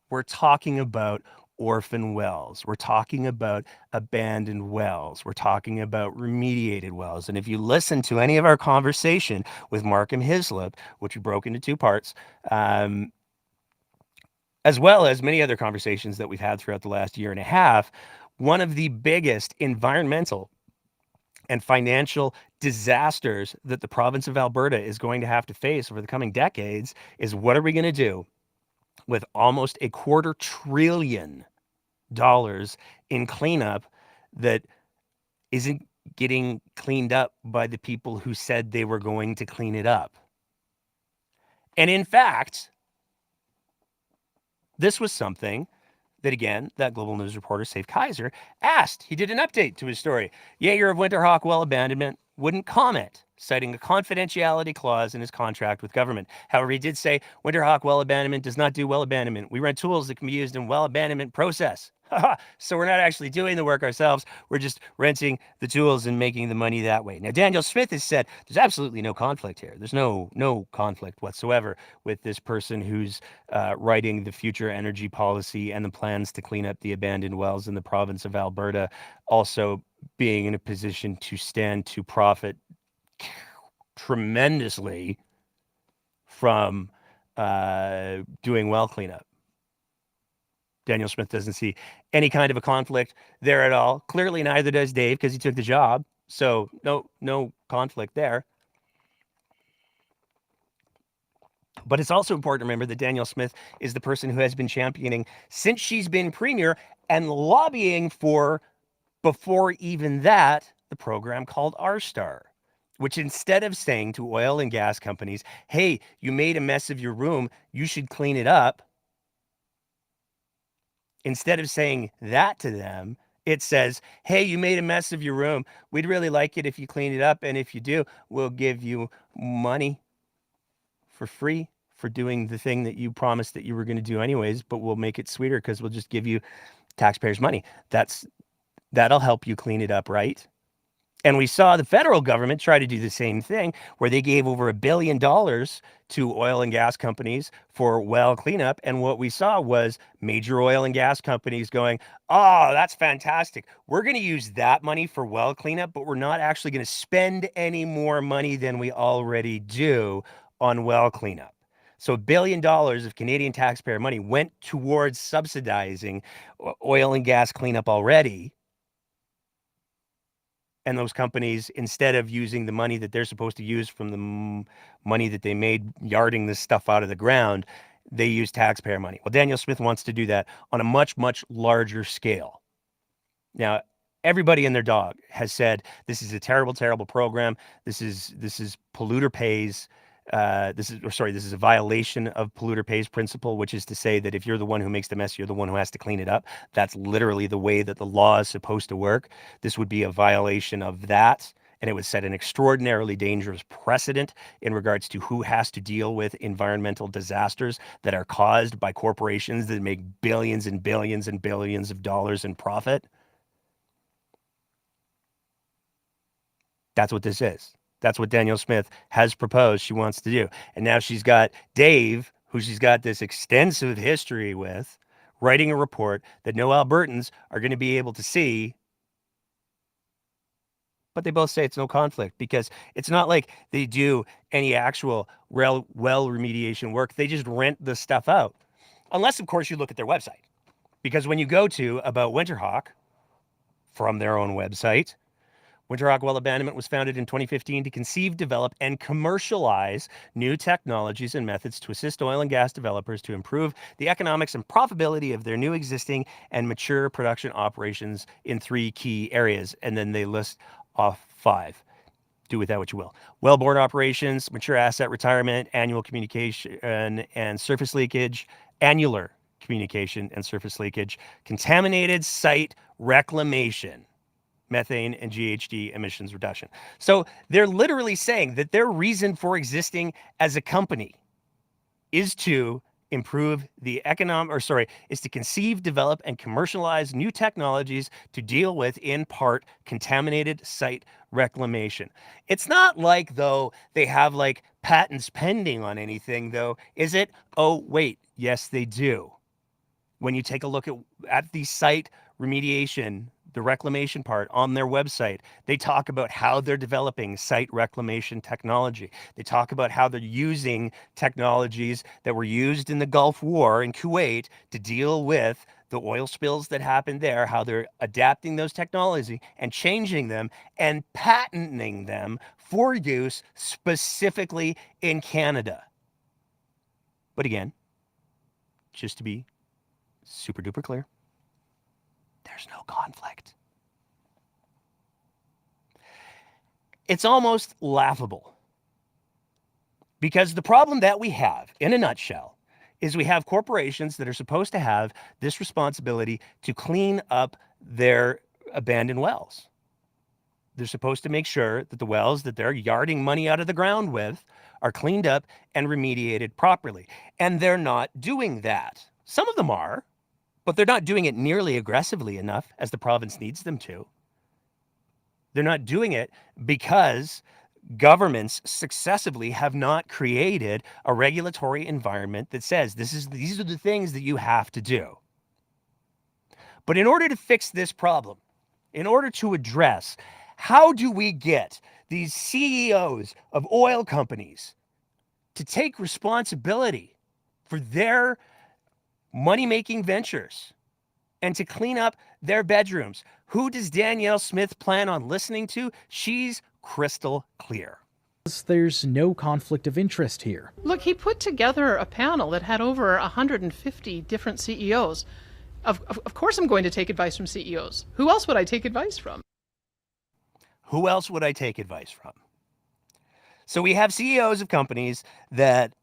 Speaker 1: we're talking about orphan wells. We're talking about abandoned wells. We're talking about remediated wells. And if you listen to any of our conversation with Markham Hislop, which we broke into two parts, as well as many other conversations that we've had throughout the last year and a half, one of the biggest environmental and financial disasters that the province of Alberta is going to have to face over the coming decades is what are we going to do with almost $250 billion in cleanup that isn't getting cleaned up by the people who said they were going to clean it up. And in fact, this was something that, again, that Global News reporter, Safe Kaiser, asked. He did an update to his story. Jaeger of Winterhawk Well Abandonment wouldn't comment, citing a confidentiality clause in his contract with government. However, he did say Winterhawk Well Abandonment does not do well abandonment. We rent tools that can be used in well abandonment process. So we're not actually doing the work ourselves. We're just renting the tools and making the money that way. Now, Danielle Smith has said there's absolutely no conflict here. There's no conflict whatsoever with this person who's writing the future energy policy and the plans to clean up the abandoned wells in the province of Alberta, also being in a position to stand to profit tremendously from doing well cleanup. Danielle Smith doesn't see any kind of a conflict there at all. Clearly, neither does Dave because he took the job. So no conflict there. But it's also important to remember that Danielle Smith is the person who has been championing since she's been premier and lobbying for, before even that, the program called R-Star, which instead of saying to oil and gas companies, hey, you made a mess of your room, you should clean it up. Instead of saying that to them, it says, hey, you made a mess of your room. We'd really like it if you clean it up. And if you do, we'll give you money for free for doing the thing that you promised that you were going to do anyways, but we'll make it sweeter because we'll just give you taxpayers' money. That'll help you clean it up, right? And we saw the federal government try to do the same thing, where they gave over $1 billion to oil and gas companies for well cleanup. And what we saw was major oil and gas companies going, oh, that's fantastic. We're going to use that money for well cleanup, but we're not actually going to spend any more money than we already do on well cleanup. So $1 billion of Canadian taxpayer money went towards subsidizing oil and gas cleanup already. And those companies, instead of using the money that they're supposed to use from the money that they made yarding this stuff out of the ground, they use taxpayer money. Well, Danielle Smith wants to do that on a much, much larger scale. Now, everybody and their dog has said this is a terrible, terrible program. This is polluter pays. This is a violation of polluter pays principle, which is to say that if you're the one who makes the mess, you're the one who has to clean it up. That's literally the way that the law is supposed to work. This would be a violation of that, and it would set an extraordinarily dangerous precedent in regards to who has to deal with environmental disasters that are caused by corporations that make billions and billions and billions of dollars in profit. That's what this is. That's what Danielle Smith has proposed she wants to do. And now she's got Dave, who she's got this extensive history with, writing a report that no Albertans are going to be able to see. But they both say it's no conflict because it's not like they do any actual well remediation work. They just rent the stuff out. Unless, of course, you look at their website. Because when you go to About Winterhawk from their own website, Winterhawk Well Abandonment was founded in 2015 to conceive, develop, and commercialize new technologies and methods to assist oil and gas developers to improve the economics and profitability of their new, existing, and mature production operations in 3 key areas. And then they list off 5. Do with that what you will. Wellbore operations, mature asset retirement, annual communication and surface leakage, annular communication and surface leakage, contaminated site reclamation, methane and GHG emissions reduction. So they're literally saying that their reason for existing as a company is to improve the is to conceive, develop, and commercialize new technologies to deal with, in part, contaminated site reclamation. It's not like, though, they have like patents pending on anything, though, is it? Oh, wait, yes, they do. When you take a look at the site remediation, the reclamation part on their website, they talk about how they're developing site reclamation technology. They talk about how they're using technologies that were used in the Gulf War in Kuwait to deal with the oil spills that happened there, how they're adapting those technologies and changing them and patenting them for use specifically in Canada. But again, just to be super duper clear, there's no conflict. It's almost laughable because the problem that we have, in a nutshell, is we have corporations that are supposed to have this responsibility to clean up their abandoned wells. They're supposed to make sure that the wells that they're yarding money out of the ground with are cleaned up and remediated properly. And they're not doing that. Some of them are, but they're not doing it nearly aggressively enough as the province needs them to. They're not doing it because governments successively have not created a regulatory environment that says these are the things that you have to do. But in order to fix this problem, in order to address how do we get these CEOs of oil companies to take responsibility for their money-making ventures and to clean up their bedrooms? Who does Danielle Smith plan on listening to? She's crystal clear.
Speaker 3: There's no conflict of interest here.
Speaker 2: Look, he put together a panel that had over 150 different CEOs. Of course I'm going to take advice from CEOs. Who else would I take advice from?
Speaker 1: Who else would I take advice from? So we have CEOs of companies that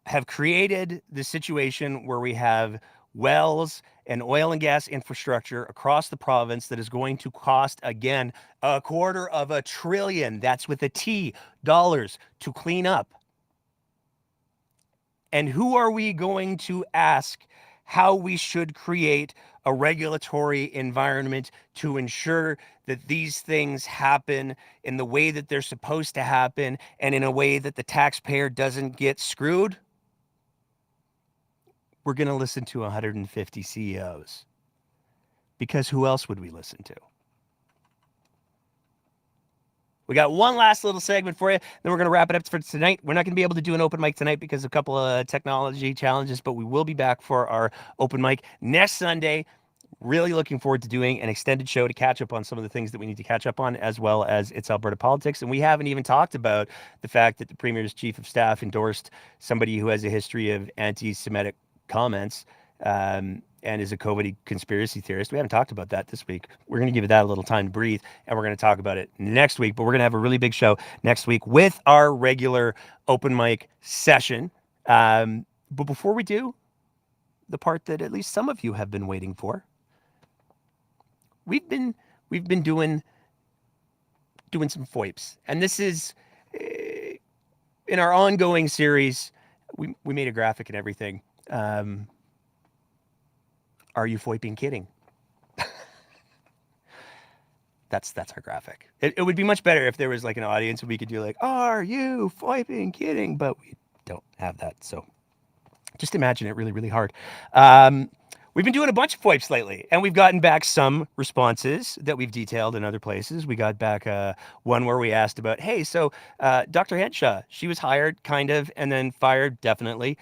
Speaker 1: have created the situation where we have wells and oil and gas infrastructure across the province that is going to cost, again, $250 billion, that's with a T, dollars to clean up. And who are we going to ask how we should create a regulatory environment to ensure that these things happen in the way that they're supposed to happen and in a way that the taxpayer doesn't get screwed? We're going to listen to 150 CEOs. Because who else would we listen to? We got one last little segment for you, then we're going to wrap it up for tonight. We're not going to be able to do an open mic tonight because of a couple of technology challenges, but we will be back for our open mic next Sunday. Really looking forward to doing an extended show to catch up on some of the things that we need to catch up on, as well as It's Alberta Politics. And we haven't even talked about the fact that the Premier's Chief of Staff endorsed somebody who has a history of anti-Semitic comments and is a COVID conspiracy theorist. We haven't talked about that this week. We're going to give that a little time to breathe, and we're going to talk about it next week. But we're going to have a really big show next week with our regular open mic session. But before we do, the part that at least some of you have been waiting for, we've been doing some FOIPs, and this is in our ongoing series. We made a graphic and everything. Are you FOIPing kidding? That's our graphic. It would be much better if there was like an audience and we could do like, are you FOIPing kidding? But we don't have that. So just imagine it really, really hard. We've been doing a bunch of FOIPs lately, and we've gotten back some responses that we've detailed in other places. We got back one where we asked about, hey, so Dr. Henshaw, she was hired kind of and then fired definitely.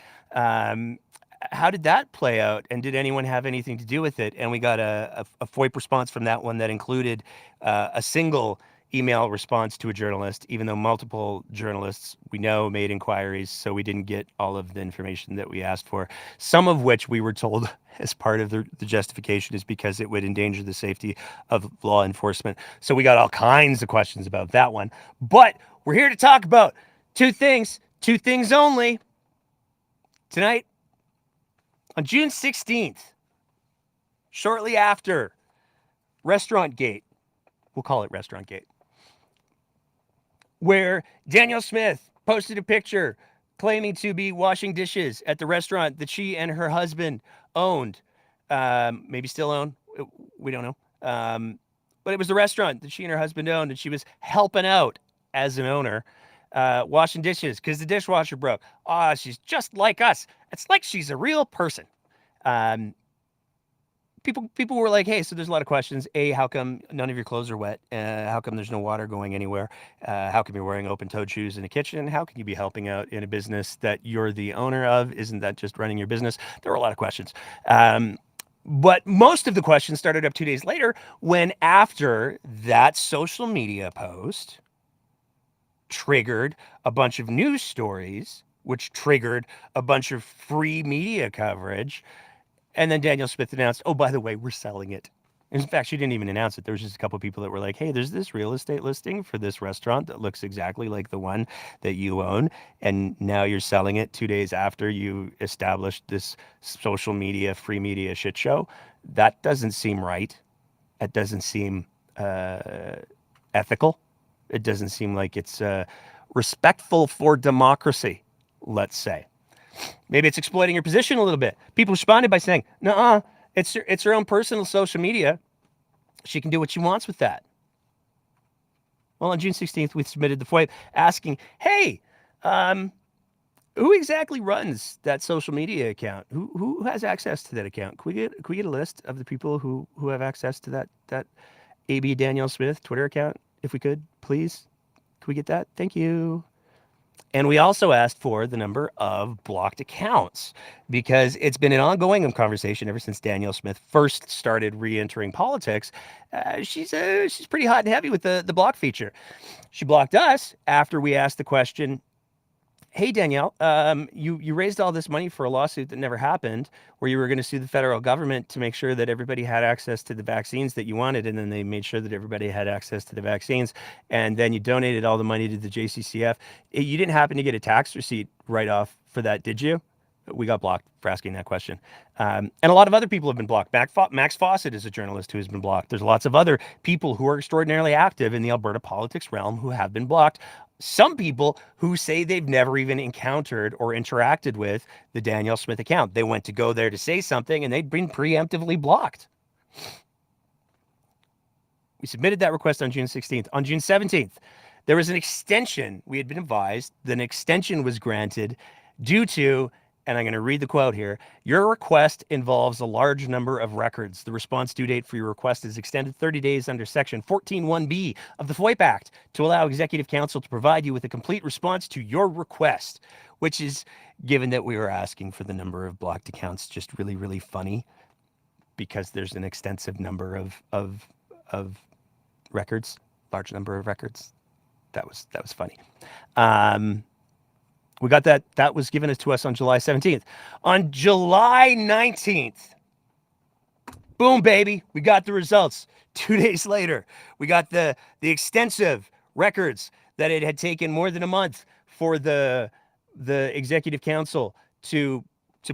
Speaker 1: How did that play out, and did anyone have anything to do with it? And we got a FOIP response from that one that included a single email response to a journalist, even though multiple journalists we know made inquiries, so we didn't get all of the information that we asked for. Some of which we were told as part of the justification is because it would endanger the safety of law enforcement. So we got all kinds of questions about that one. But we're here to talk about two things only. Tonight, on June 16th, shortly after Restaurant Gate, we'll call it Restaurant Gate, where Danielle Smith posted a picture claiming to be washing dishes at the restaurant that she and her husband owned, maybe still own, we don't know. But it was the restaurant that she and her husband owned, and she was helping out as an owner, washing dishes because the dishwasher broke. She's just like us. It's like she's a real person. People were like, hey, so there's a lot of questions. A, how come none of your clothes are wet? How come there's no water going anywhere? How come you're wearing open-toed shoes in a kitchen? How can you be helping out in a business that you're the owner of? Isn't that just running your business? There were a lot of questions. But most of the questions started up 2 days later when, after that social media post triggered a bunch of news stories, which triggered a bunch of free media coverage. And then Danielle Smith announced, oh, by the way, we're selling it. In fact, she didn't even announce it. There was just a couple of people that were like, hey, there's this real estate listing for this restaurant that looks exactly like the one that you own. And now you're selling it 2 days after you established this social media, free media shit show. That doesn't seem right. It doesn't seem ethical. It doesn't seem like it's respectful for democracy, let's say. Maybe it's exploiting your position a little bit. People responded by saying, nuh-uh, it's her own personal social media. She can do what she wants with that. Well, on June 16th, we submitted the FOIP asking, hey, who exactly runs that social media account? Who has access to that account? Can we get a list of the people who have access to that AB Danielle Smith Twitter account? If we could, please. Can we get that? Thank you. And we also asked for the number of blocked accounts because it's been an ongoing conversation ever since Danielle Smith first started re-entering politics. She's pretty hot and heavy with the block feature. She blocked us after we asked the question, hey, Danielle, you raised all this money for a lawsuit that never happened where you were going to sue the federal government to make sure that everybody had access to the vaccines that you wanted. And then they made sure that everybody had access to the vaccines. And then you donated all the money to the JCCF. You didn't happen to get a tax receipt right off for that, did you? We got blocked for asking that question. And a lot of other people have been blocked. Max Fawcett is a journalist who has been blocked. There's lots of other people who are extraordinarily active in the Alberta politics realm who have been blocked. Some people who say they've never even encountered or interacted with the Danielle Smith account. They went to go there to say something and they'd been preemptively blocked. We submitted that request on June 16th. On June 17th, there was an extension. We had been advised that an extension was granted due to, and I'm going to read the quote here, your request involves a large number of records. The response due date for your request is extended 30 days under Section 14(1)(b) of the FOIP Act to allow Executive Council to provide you with a complete response to your request, which is, given that we were asking for the number of blocked accounts, just really, really funny because there's an extensive number of records, large number of records. That was funny. We got that. That was given to us on July 17th. On July 19th, boom, baby, we got the results. 2 days later, we got the extensive records that it had taken more than a month for the Executive Council to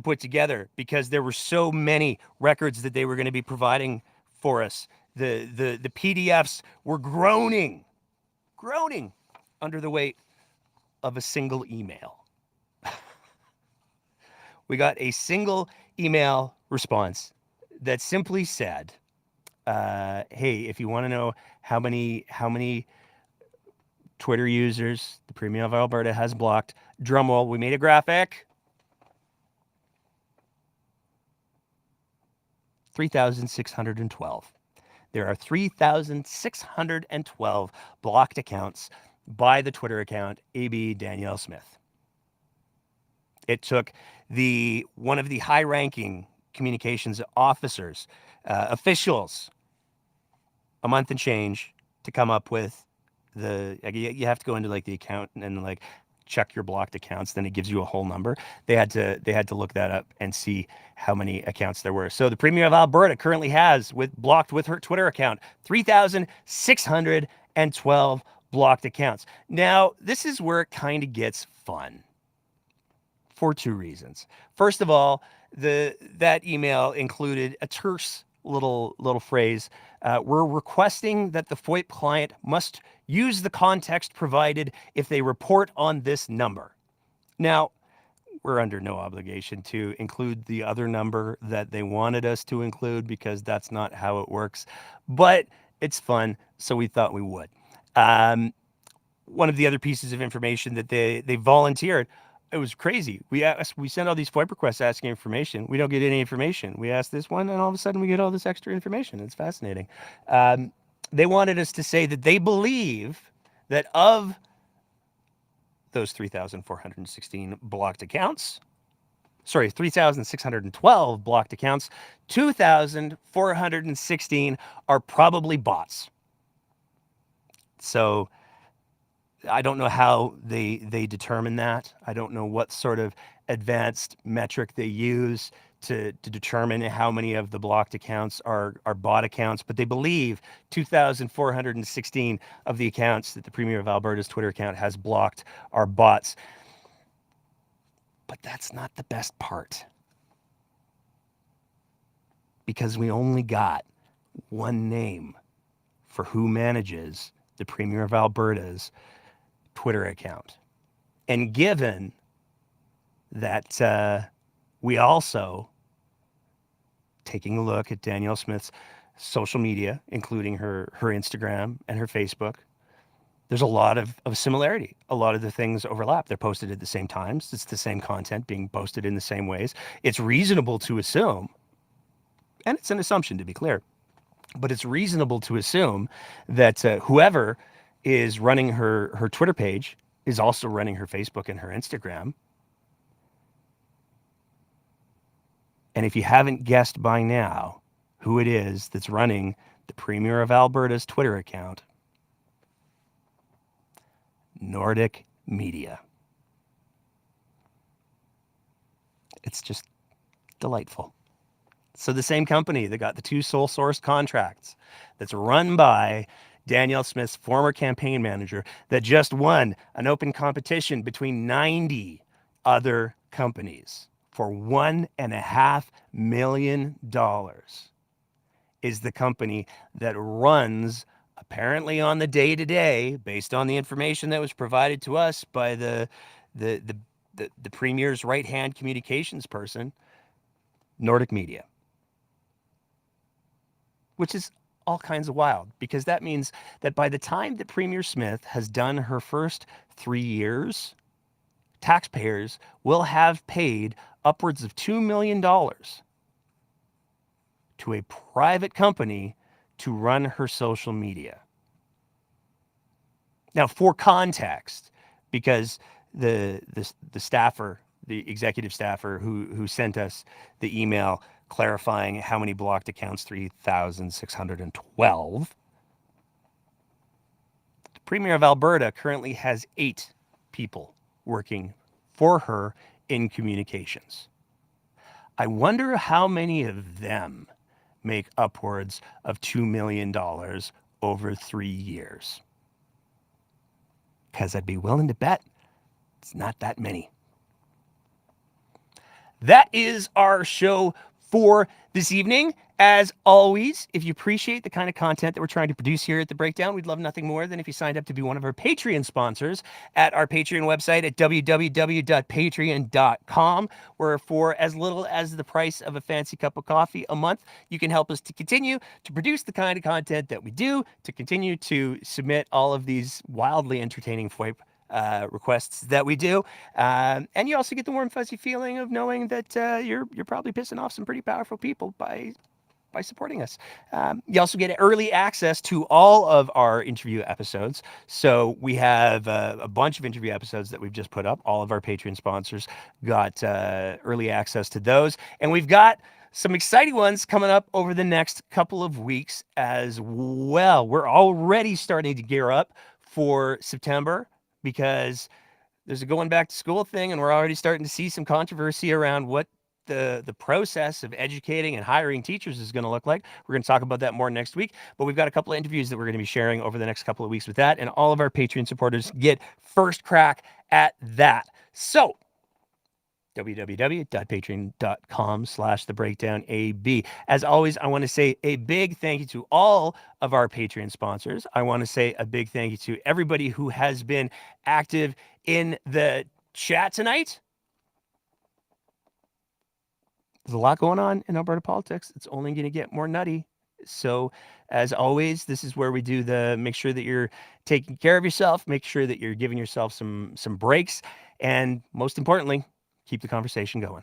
Speaker 1: put together because there were so many records that they were going to be providing for us. The PDFs were groaning under the weight of a single email. We got a single email response that simply said, hey, if you want to know how many Twitter users the Premier of Alberta has blocked, drumroll, we made a graphic. 3,612. There are 3,612 blocked accounts by the Twitter account AB Danielle Smith. It took one of the high-ranking communications officers, officials, a month and change to come up with you have to go into like the account and like check your blocked accounts, then it gives you a whole number. They had to look that up and see how many accounts there were. So the Premier of Alberta currently has blocked with her Twitter account 3,612 blocked accounts. Now, this is where it kind of gets fun for two reasons. First of all, that email included a terse little phrase. We're requesting that the FOIP client must use the context provided if they report on this number. Now, we're under no obligation to include the other number that they wanted us to include because that's not how it works. But it's fun, so we thought we would. One of the other pieces of information that they volunteered, it was crazy. We sent all these FOIP requests asking information. We don't get any information. We ask this one, and all of a sudden we get all this extra information. It's fascinating. They wanted us to say that they believe that of those 3,416 blocked accounts, 3,612 blocked accounts, 2,416 are probably bots. So I don't know how they determine that. I don't know what sort of advanced metric they use to determine how many of the blocked accounts are bot accounts, but they believe 2,416 of the accounts that the Premier of Alberta's Twitter account has blocked are bots. But that's not the best part, because we only got one name for who manages the Premier of Alberta's Twitter account. And given that we also, taking a look at Danielle Smith's social media, including her Instagram and her Facebook, there's a lot of similarity. A lot of the things overlap. They're posted at the same times. It's the same content being posted in the same ways. It's reasonable to assume, and it's an assumption to be clear, but it's reasonable to assume that whoever is running her Twitter page is also running her Facebook and her Instagram. And if you haven't guessed by now who it is that's running the Premier of Alberta's Twitter account, Nordic Media. It's just delightful. So the same company that got the two sole source contracts, that's run by Danielle Smith's former campaign manager, that just won an open competition between 90 other companies for $1.5 million, is the company that runs, apparently on the day-to-day, based on the information that was provided to us by the Premier's right-hand communications person, Nordic Media. Which is all kinds of wild, because that means that by the time that Premier Smith has done her first 3 years, taxpayers will have paid upwards of $2 million to a private company to run her social media. Now, for context, because the staffer, the executive staffer who sent us the email clarifying how many blocked accounts, 3,612, the Premier of Alberta currently has 8 people working for her in communications. I wonder how many of them make upwards of $2 million over 3 years. Because I'd be willing to bet it's not that many. That is our show for this evening. As always, if you appreciate the kind of content that we're trying to produce here at The Breakdown, we'd love nothing more than if you signed up to be one of our Patreon sponsors at our Patreon website at www.patreon.com, where for as little as the price of a fancy cup of coffee a month, you can help us to continue to produce the kind of content that we do, to continue to submit all of these wildly entertaining FOIP requests that we do, and you also get the warm fuzzy feeling of knowing that you're probably pissing off some pretty powerful people by supporting us. You also get early access to all of our interview episodes. So we have a bunch of interview episodes that we've just put up. All of our Patreon sponsors got early access to those, and we've got some exciting ones coming up over the next couple of weeks as well. We're already starting to gear up for September because there's a going back to school thing, and we're already starting to see some controversy around what the process of educating and hiring teachers is going to look like. We're going to talk about that more next week, but we've got a couple of interviews that we're going to be sharing over the next couple of weeks with that, and all of our Patreon supporters get first crack at that. So www.patreon.com/thebreakdownab. As always, I want to say a big thank you to all of our Patreon sponsors. I want to say a big thank you to everybody who has been active in the chat tonight. There's a lot going on in Alberta politics. It's only going to get more nutty. So, as always, this is where we do the make sure that you're taking care of yourself, make sure that you're giving yourself some breaks, and most importantly, keep the conversation going.